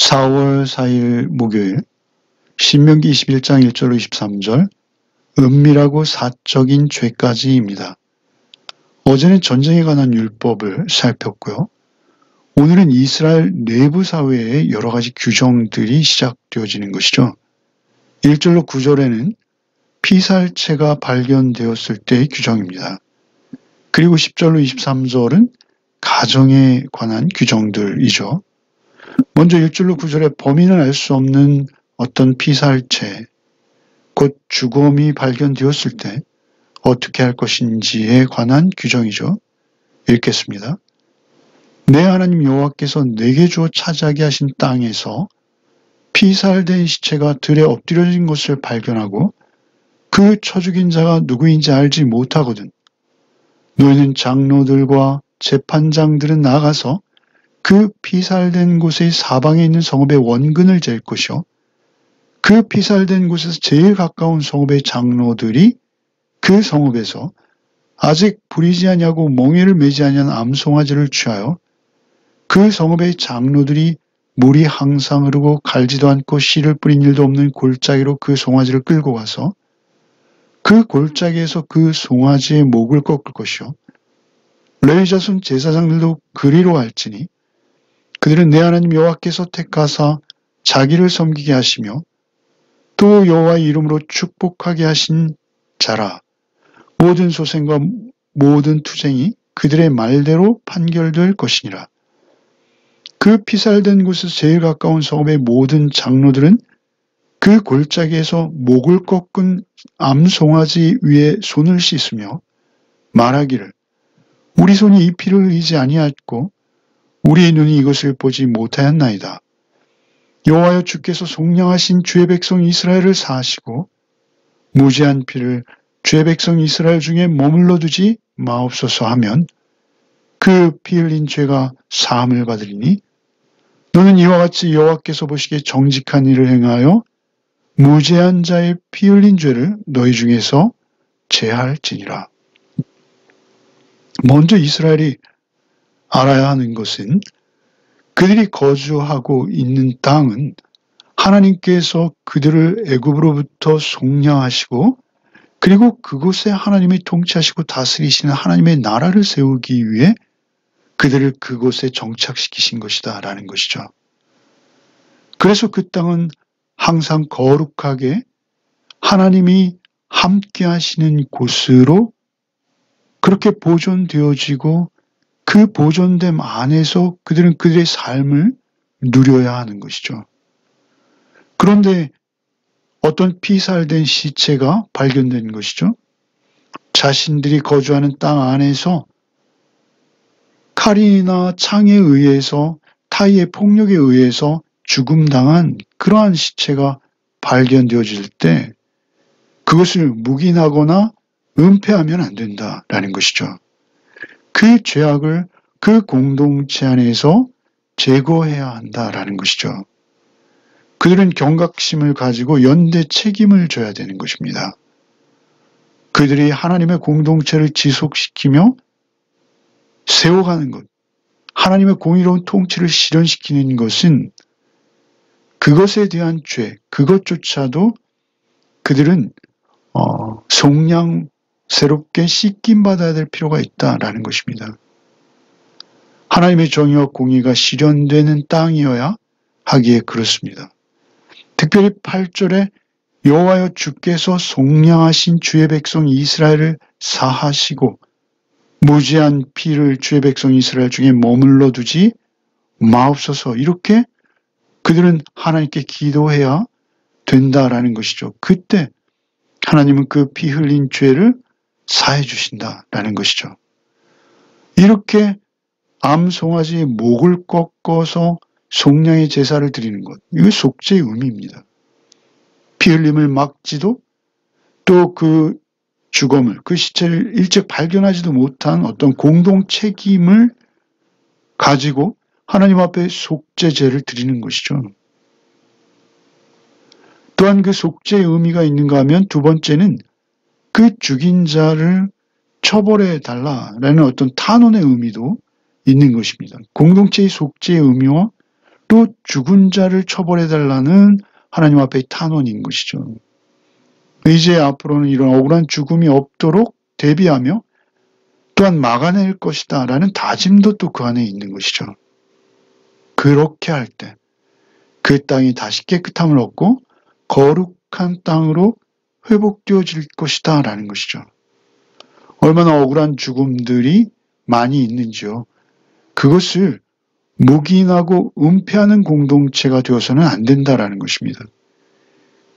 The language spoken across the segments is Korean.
4월 4일 목요일 신명기 21장 1절로 23절 은밀하고 사적인 죄까지입니다. 어제는 전쟁에 관한 율법을 살폈고요. 오늘은 이스라엘 내부 사회의 여러 가지 규정들이 시작되어지는 것이죠. 1절로 9절에는 피살체가 발견되었을 때의 규정입니다. 그리고 10절로 23절은 가정에 관한 규정들이죠. 먼저 1절로 9절에 범인을 알 수 없는 어떤 피살체, 곧 주검이 발견되었을 때 어떻게 할 것인지에 관한 규정이죠. 읽겠습니다. 내 하나님 여호와께서 내게 주어 차지하게 하신 땅에서 피살된 시체가 들에 엎드려진 것을 발견하고 그 쳐 죽인 자가 누구인지 알지 못하거든. 너희는 장로들과 재판장들은 나가서 그 피살된 곳의 사방에 있는 성읍의 원근을 잴 것이요. 그 피살된 곳에서 제일 가까운 성읍의 장로들이 그 성읍에서 아직 부리지 아니하고 멍에를 매지 아니한 암송아지를 취하여 그 성읍의 장로들이 물이 항상 흐르고 갈지도 않고 씨를 뿌린 일도 없는 골짜기로 그 송아지를 끌고 가서 그 골짜기에서 그 송아지의 목을 꺾을 것이요. 레위 자손 제사장들도 그리로 갈지니 그들은 내 하나님 여호와께서 택하사 자기를 섬기게 하시며 또 여호와의 이름으로 축복하게 하신 자라. 모든 소생과 모든 투쟁이 그들의 말대로 판결될 것이니라. 그 피살된 곳에서 제일 가까운 성읍의 모든 장로들은 그 골짜기에서 목을 꺾은 암송아지 위에 손을 씻으며 말하기를 우리 손이 이 피를 흘리지 아니하였고 우리의 눈이 이것을 보지 못하였나이다. 여호와여 주께서 속량하신 주의 백성 이스라엘을 사하시고 무죄한 피를 주의 백성 이스라엘 중에 머물러 두지 마옵소서 하면 그 피 흘린 죄가 사함을 받으리니 너는 이와 같이 여호와께서 보시기에 정직한 일을 행하여 무죄한 자의 피 흘린 죄를 너희 중에서 제할지니라. 먼저 이스라엘이 알아야 하는 것은 그들이 거주하고 있는 땅은 하나님께서 그들을 애굽으로부터 속량하시고 그리고 그곳에 하나님이 통치하시고 다스리시는 하나님의 나라를 세우기 위해 그들을 그곳에 정착시키신 것이다 라는 것이죠. 그래서 그 땅은 항상 거룩하게 하나님이 함께 하시는 곳으로 그렇게 보존되어지고 그 보존됨 안에서 그들은 그들의 삶을 누려야 하는 것이죠. 그런데 어떤 피살된 시체가 발견된 것이죠. 자신들이 거주하는 땅 안에서 칼이나 창에 의해서 타의의 폭력에 의해서 죽음당한 그러한 시체가 발견되어질 때 그것을 묵인하거나 은폐하면 안 된다라는 것이죠. 그 죄악을 그 공동체 안에서 제거해야 한다라는 것이죠. 그들은 경각심을 가지고 연대 책임을 져야 되는 것입니다. 그들이 하나님의 공동체를 지속시키며 세워가는 것, 하나님의 공의로운 통치를 실현시키는 것은 그것에 대한 죄, 그것조차도 그들은 속량스럽게 씻김받아야 될 필요가 있다라는 것입니다. 하나님의 정의와 공의가 실현되는 땅이어야 하기에 그렇습니다. 특별히 8절에 여호와여 주께서 속량하신 주의 백성 이스라엘을 사하시고 무죄한 피를 주의 백성 이스라엘 중에 머물러 두지 마옵소서 이렇게 그들은 하나님께 기도해야 된다라는 것이죠. 그때 하나님은 그 피 흘린 죄를 사해 주신다라는 것이죠. 이렇게 암송아지의 목을 꺾어서 속량의 제사를 드리는 것, 이거 속죄의 의미입니다. 피 흘림을 막지도 또 그 주검을, 그 시체를 일찍 발견하지도 못한 어떤 공동 책임을 가지고 하나님 앞에 속죄제를 드리는 것이죠. 또한 그 속죄의 의미가 있는가 하면 두 번째는 그 죽인 자를 처벌해 달라라는 어떤 탄원의 의미도 있는 것입니다. 공동체의 속죄의 의미와 또 죽은 자를 처벌해달라는 하나님 앞의 탄원인 것이죠. 이제 앞으로는 이런 억울한 죽음이 없도록 대비하며 또한 막아낼 것이다 라는 다짐도 또 그 안에 있는 것이죠. 그렇게 할 때 그 땅이 다시 깨끗함을 얻고 거룩한 땅으로 회복되어질 것이다 라는 것이죠. 얼마나 억울한 죽음들이 많이 있는지요. 그것을 묵인하고 은폐하는 공동체가 되어서는 안 된다라는 것입니다.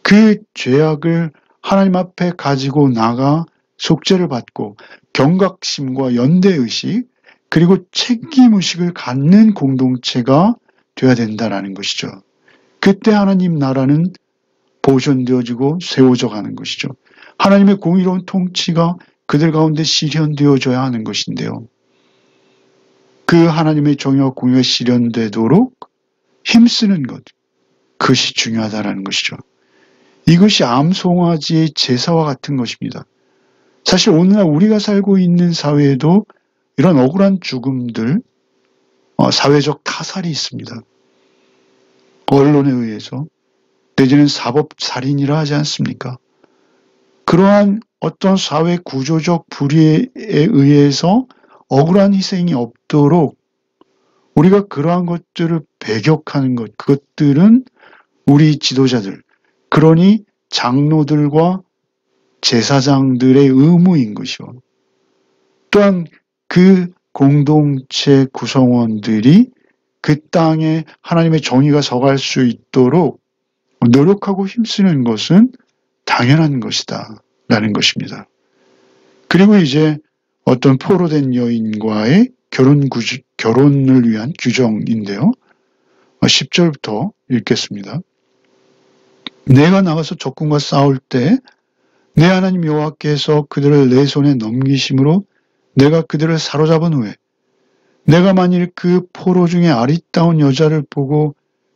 그 죄악을 하나님 앞에 가지고 나가 속죄를 받고 경각심과 연대의식 그리고 책임의식을 갖는 공동체가 되어야 된다라는 것이죠. 그때 하나님 나라는 보존되어지고 세워져 가는 것이죠. 하나님의 공의로운 통치가 그들 가운데 실현되어져야 하는 것인데요. 그 하나님의 정의와 공의가 실현되도록 힘쓰는 것, 그것이 중요하다라는 것이죠. 이것이 암송아지의 제사와 같은 것입니다. 사실 오늘날 우리가 살고 있는 사회에도 이런 억울한 죽음들, 사회적 타살이 있습니다. 언론에 의해서 내지는 사법살인이라 하지 않습니까? 그러한 어떤 사회 구조적 불의에 의해서 억울한 희생이 없도록 우리가 그러한 것들을 배격하는 것, 그것들은 우리 지도자들, 그러니 장로들과 제사장들의 의무인 것이요. 또한 그 공동체 구성원들이 그 땅에 하나님의 정의가 서갈 수 있도록 노력하고 힘쓰는 것은 당연한 것이다 라는 것입니다. 그리고 이제 어떤 포로된 여인과의 결혼을 위한 규정인데요. 10절부터 읽겠습니다. 내가 나가서 적군과 싸울 때 내 하나님 여호와께서 그들을 내 손에 넘기심으로 내가 그들을 사로잡은 후에 내가 만일 그 포로 중에 아리따운 여자를 보고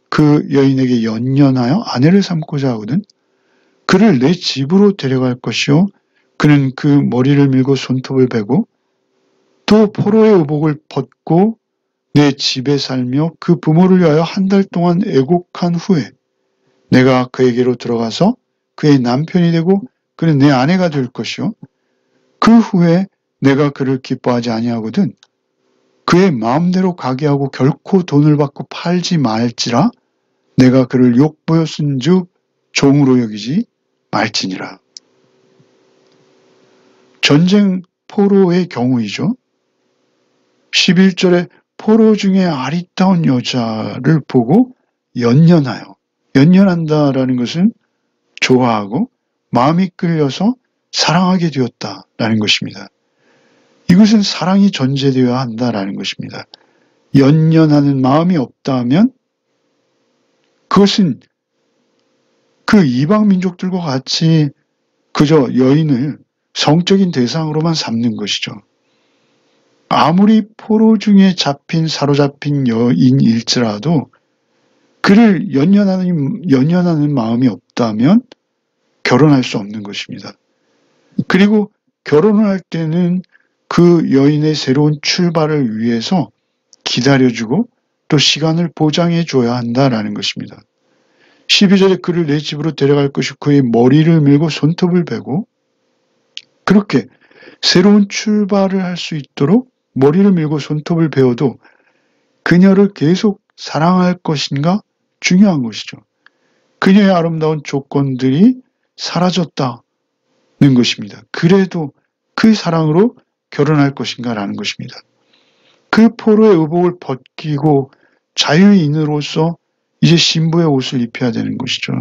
그 여인에게 연연하여 아내를 삼고자 하거든 그를 내 집으로 데려갈 것이요 그는 그 머리를 밀고 손톱을 베고 또 포로의 의복을 벗고 내 집에 살며 그 부모를 위하여 한 달 동안 애곡한 후에 내가 그에게로 들어가서 그의 남편이 되고 그는 내 아내가 될 것이요 그 후에 내가 그를 기뻐하지 아니하거든 그의 마음대로 가게 하고 결코 돈을 받고 팔지 말지라 내가 그를 욕보였은즉 종으로 여기지 말지니라. 전쟁 포로의 경우이죠. 11절에 포로 중에 아리따운 여자를 보고 연연한다라는 것은 좋아하고 마음이 끌려서 사랑하게 되었다라는 것입니다. 이것은 사랑이 전제되어야 한다라는 것입니다. 연연하는 마음이 없다면 그것은 그 이방 민족들과 같이 그저 여인을 성적인 대상으로만 삼는 것이죠. 아무리 포로 중에 사로잡힌 여인일지라도 그를 연연하는 마음이 없다면 결혼할 수 없는 것입니다. 그리고 결혼을 할 때는 그 여인의 새로운 출발을 위해서 기다려주고 또 시간을 보장해줘야 한다라는 것입니다. 12절에 그를 내 집으로 데려갈 것이고 그의 머리를 밀고 손톱을 베고 그렇게 새로운 출발을 할 수 있도록 머리를 밀고 손톱을 베어도 그녀를 계속 사랑할 것인가 중요한 것이죠. 그녀의 아름다운 조건들이 사라졌다는 것입니다. 그래도 그 사랑으로 결혼할 것인가 라는 것입니다. 그 포로의 의복을 벗기고 자유인으로서 이제 신부의 옷을 입혀야 되는 것이죠.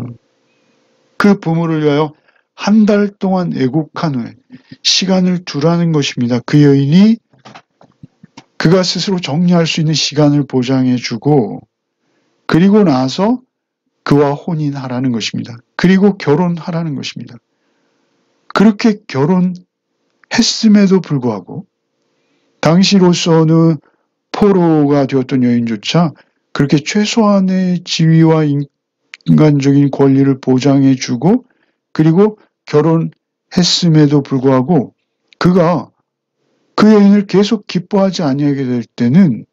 그 부모를 위하여 한 달 동안 애곡한 후에 시간을 두라는 것입니다. 그 여인이 그가 스스로 정리할 수 있는 시간을 보장해주고 그리고 나서 그와 혼인하라는 것입니다. 그리고 결혼하라는 것입니다. 그렇게 결혼했음에도 불구하고 당시로서는 포로가 되었던 여인조차 그렇게 최소한의 지위와 인간적인 권리를 보장해주고 그리고 결혼했음에도 불구하고 그가 그 여인을 계속 기뻐하지 아니하게 될 때는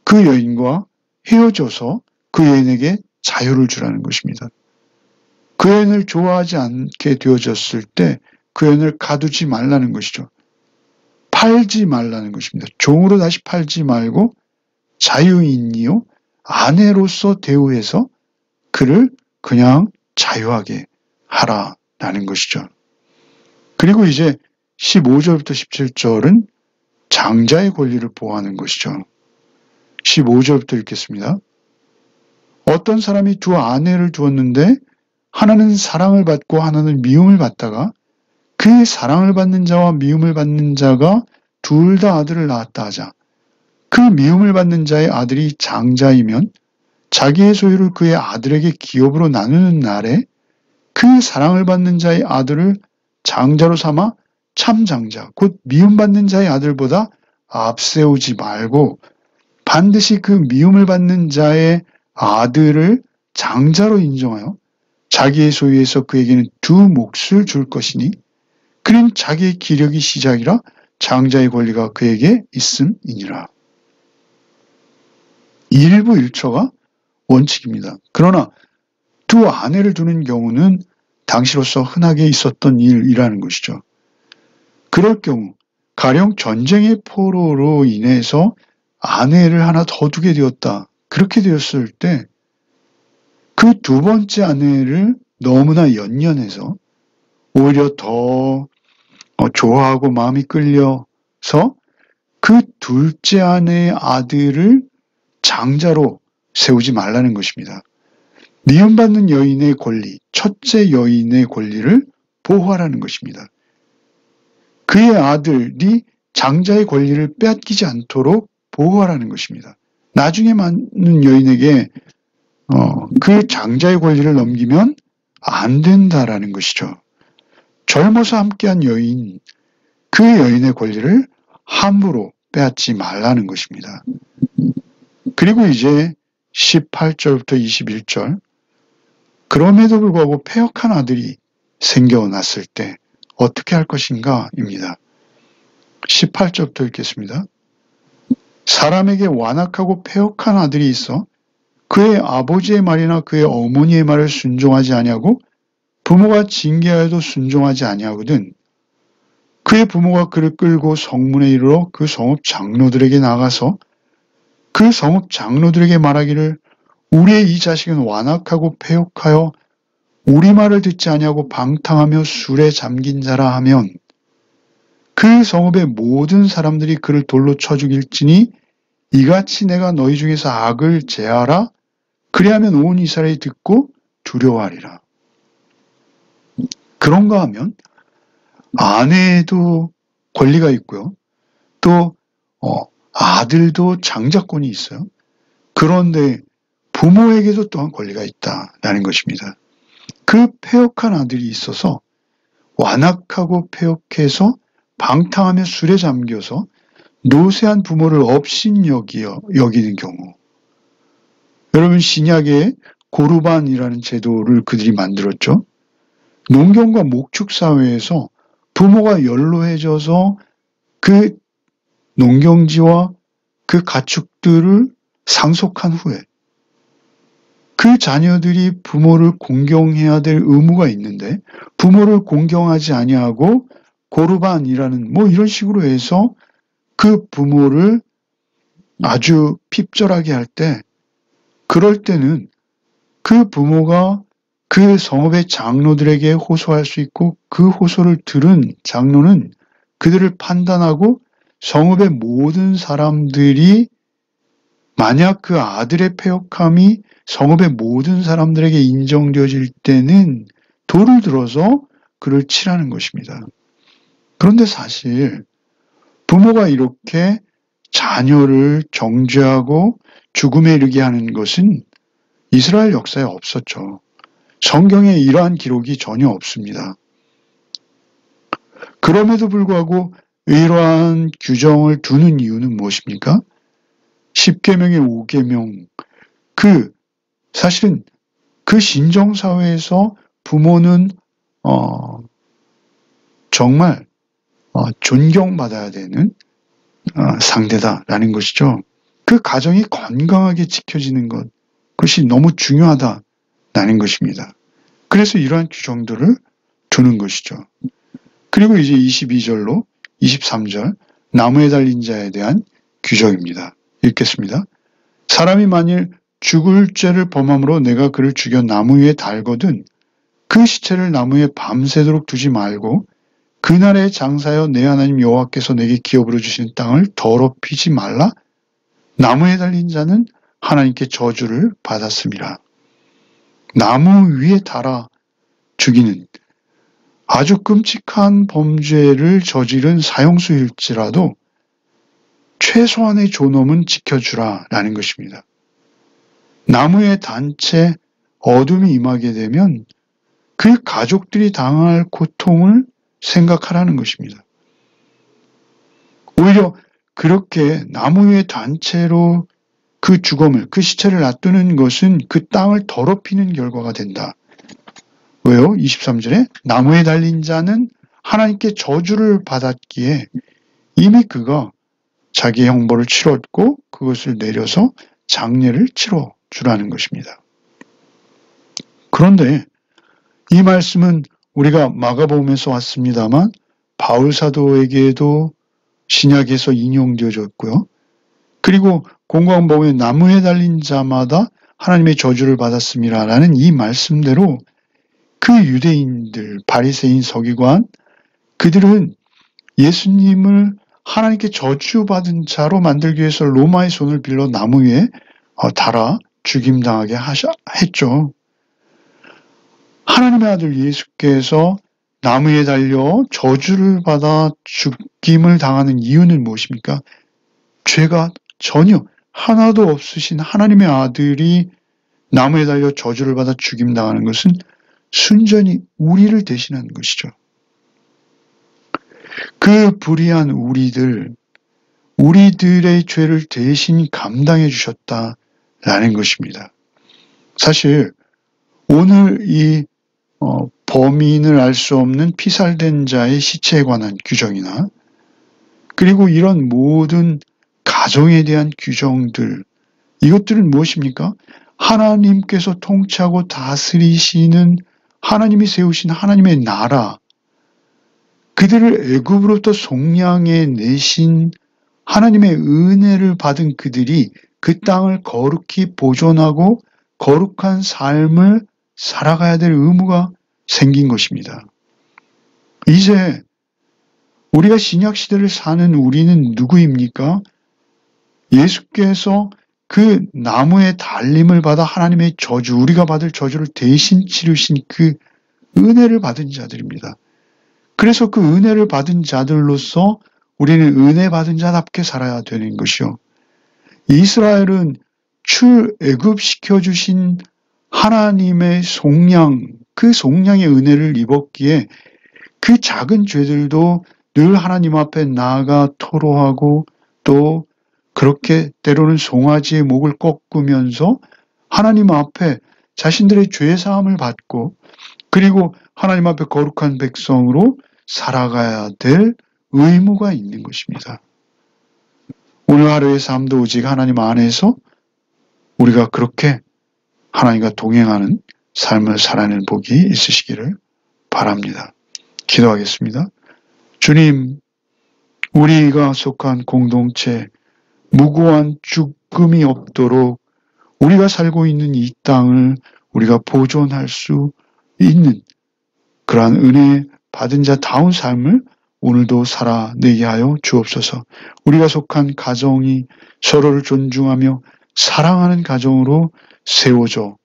그 여인과 헤어져서 그 여인에게 자유를 주라는 것입니다. 그 여인을 좋아하지 않게 되어졌을 때 그 여인을 가두지 말라는 것이죠. 팔지 말라는 것입니다. 종으로 다시 팔지 말고 자유인이요 아내로서 대우해서 그를 그냥 자유하게 하라라는 것이죠. 그리고 이제 15절부터 17절은 장자의 권리를 보호하는 것이죠. 15절부터 읽겠습니다. 어떤 사람이 두 아내를 두었는데 하나는 사랑을 받고 하나는 미움을 받다가 그 사랑을 받는 자와 미움을 받는 자가 둘 다 아들을 낳았다 하자. 그 미움을 받는 자의 아들이 장자이면 자기의 소유를 그의 아들에게 기업으로 나누는 날에 그 사랑을 받는 자의 아들을 장자로 삼아 참장자, 곧 미움받는 자의 아들보다 앞세우지 말고 반드시 그 미움을 받는 자의 아들을 장자로 인정하여 자기의 소유에서 그에게는 두 몫을 줄 것이니 그는 자기의 기력이 시작이라 장자의 권리가 그에게 있음이니라. 일부 일처가 원칙입니다. 그러나 두 아내를 두는 경우는 당시로서 흔하게 있었던 일이라는 것이죠. 그럴 경우 가령 전쟁의 포로로 인해서 아내를 하나 더 두게 되었다. 그렇게 되었을 때 그 두 번째 아내를 너무나 연연해서 오히려 더 좋아하고 마음이 끌려서 그 둘째 아내의 아들을 장자로 세우지 말라는 것입니다. 미움받는 여인의 권리, 첫째 여인의 권리를 보호하라는 것입니다. 그의 아들이 장자의 권리를 빼앗기지 않도록 보호하라는 것입니다. 나중에 많은 여인에게 그 장자의 권리를 넘기면 안 된다라는 것이죠. 젊어서 함께한 여인, 그 여인의 권리를 함부로 빼앗지 말라는 것입니다. 그리고 이제 18절부터 21절, 그럼에도 불구하고 패역한 아들이 생겨났을 때 어떻게 할 것인가 입니다. 18절부터 읽겠습니다. 사람에게 완악하고 패역한 아들이 있어 그의 아버지의 말이나 그의 어머니의 말을 순종하지 아니하고 부모가 징계하여도 순종하지 아니하거든 그의 부모가 그를 끌고 성문에 이르러 그 성읍 장로들에게 나가서 그 성읍 장로들에게 말하기를 우리의 이 자식은 완악하고 패역하여 우리 말을 듣지 아니하고 방탕하며 술에 잠긴 자라 하면 그 성읍의 모든 사람들이 그를 돌로 쳐 죽일지니 이같이 내가 너희 중에서 악을 제하라 그리하면 온 이스라엘이 듣고 두려워하리라. 그런가 하면 아내에도 권리가 있고요. 또 아들도 장자권이 있어요. 그런데 부모에게도 또한 권리가 있다라는 것입니다. 그 패역한 아들이 있어서 완악하고 패역해서 방탕하며 술에 잠겨서 노쇠한 부모를 업신여기는 경우 여러분 신약에 고르반이라는 제도를 그들이 만들었죠. 농경과 목축사회에서 부모가 연로해져서 그 농경지와 그 가축들을 상속한 후에 그 자녀들이 부모를 공경해야 될 의무가 있는데 부모를 공경하지 아니하고 고르반이라는 이런 식으로 해서 그 부모를 아주 핍절하게 할 때 그럴 때는 그 부모가 그 성읍의 장로들에게 호소할 수 있고 그 호소를 들은 장로는 그들을 판단하고 성읍의 모든 사람들이 만약 그 아들의 패역함이 성읍의 모든 사람들에게 인정되어질 때는 돌을 들어서 그를 치라는 것입니다. 그런데 사실 부모가 이렇게 자녀를 정죄하고 죽음에 이르게 하는 것은 이스라엘 역사에 없었죠. 성경에 이러한 기록이 전혀 없습니다. 그럼에도 불구하고 이러한 규정을 두는 이유는 무엇입니까? 10계명의 5계명, 사실은 그 신정사회에서 부모는 정말 존경받아야 되는 상대다라는 것이죠. 그 가정이 건강하게 지켜지는 것, 그것이 너무 중요하다라는 것입니다. 그래서 이러한 규정들을 두는 것이죠. 그리고 이제 22절로 23절 나무에 달린 자에 대한 규정입니다. 읽겠습니다. 사람이 만일 죽을 죄를 범함으로 내가 그를 죽여 나무 위에 달거든 그 시체를 나무에 밤새도록 두지 말고 그날에 장사하여 내 하나님 여호와께서 내게 기업으로 주시는 땅을 더럽히지 말라. 나무에 달린 자는 하나님께 저주를 받았습니다. 나무 위에 달아 죽이는 아주 끔찍한 범죄를 저지른 사형수일지라도 최소한의 존엄은 지켜주라라는 것입니다. 나무의 단채 어둠이 임하게 되면 그 가족들이 당할 고통을 생각하라는 것입니다. 오히려 그렇게 나무 위의 단체로 그 죽음을, 그 시체를 놔두는 것은 그 땅을 더럽히는 결과가 된다. 왜요? 23절에 나무에 달린 자는 하나님께 저주를 받았기에 이미 그가 자기의 형벌을 치렀고 그것을 내려서 장례를 치러주라는 것입니다. 그런데 이 말씀은 우리가 마가복음에서 왔습니다만 바울 사도에게도 신약에서 인용되어졌고요. 그리고 공관복음에 나무에 달린 자마다 하나님의 저주를 받았습니다라는 이 말씀대로 그 유대인들, 바리새인, 서기관 그들은 예수님을 하나님께 저주받은 자로 만들기 위해서 로마의 손을 빌려 나무 위에 달아 죽임당하게 했죠. 하나님의 아들 예수께서 나무에 달려 저주를 받아 죽임을 당하는 이유는 무엇입니까? 죄가 전혀 하나도 없으신 하나님의 아들이 나무에 달려 저주를 받아 죽임당하는 것은 순전히 우리를 대신하는 것이죠. 그 불의한 우리들의 죄를 대신 감당해 주셨다라는 것입니다. 사실 오늘 이 범인을 알 수 없는 피살된 자의 시체에 관한 규정이나 그리고 이런 모든 가정에 대한 규정들 이것들은 무엇입니까? 하나님께서 통치하고 다스리시는 하나님이 세우신 하나님의 나라 그들을 애굽으로부터 속량해 내신 하나님의 은혜를 받은 그들이 그 땅을 거룩히 보존하고 거룩한 삶을 살아가야 될 의무가 생긴 것입니다. 이제 우리가 신약시대를 사는 우리는 누구입니까? 예수께서 그 나무의 달림을 받아 하나님의 저주, 우리가 받을 저주를 대신 치르신 그 은혜를 받은 자들입니다. 그래서 그 은혜를 받은 자들로서 우리는 은혜 받은 자답게 살아야 되는 것이요. 이스라엘은 출애굽시켜 주신 하나님의 속량, 그 속량의 은혜를 입었기에 그 작은 죄들도 늘 하나님 앞에 나아가 토로하고 또 그렇게 때로는 송아지의 목을 꺾으면서 하나님 앞에 자신들의 죄사함을 받고 그리고 하나님 앞에 거룩한 백성으로 살아가야 될 의무가 있는 것입니다. 오늘 하루의 삶도 오직 하나님 안에서 우리가 그렇게 하나님과 동행하는 삶을 살아내는 복이 있으시기를 바랍니다. 기도하겠습니다. 주님, 우리가 속한 공동체, 무고한 죽음이 없도록 우리가 살고 있는 이 땅을 우리가 보존할 수 있는 그러한 은혜 받은 자다운 삶을 오늘도 살아내게 하여 주옵소서. 우리가 속한 가정이 서로를 존중하며 사랑하는 가정으로 세워져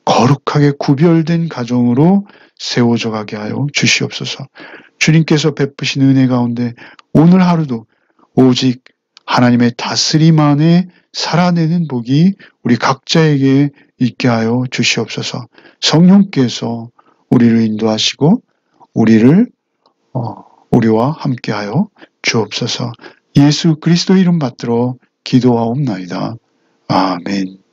거룩하게 구별된 가정으로 세워져 가게 하여 주시옵소서. 주님께서 베푸신 은혜 가운데 오늘 하루도 오직 하나님의 다스림 안에 살아내는 복이 우리 각자에게 있게 하여 주시옵소서. 성령께서 우리를 인도하시고 우리와 함께하여 주옵소서. 예수 그리스도 이름 받들어 기도하옵나이다. 아멘.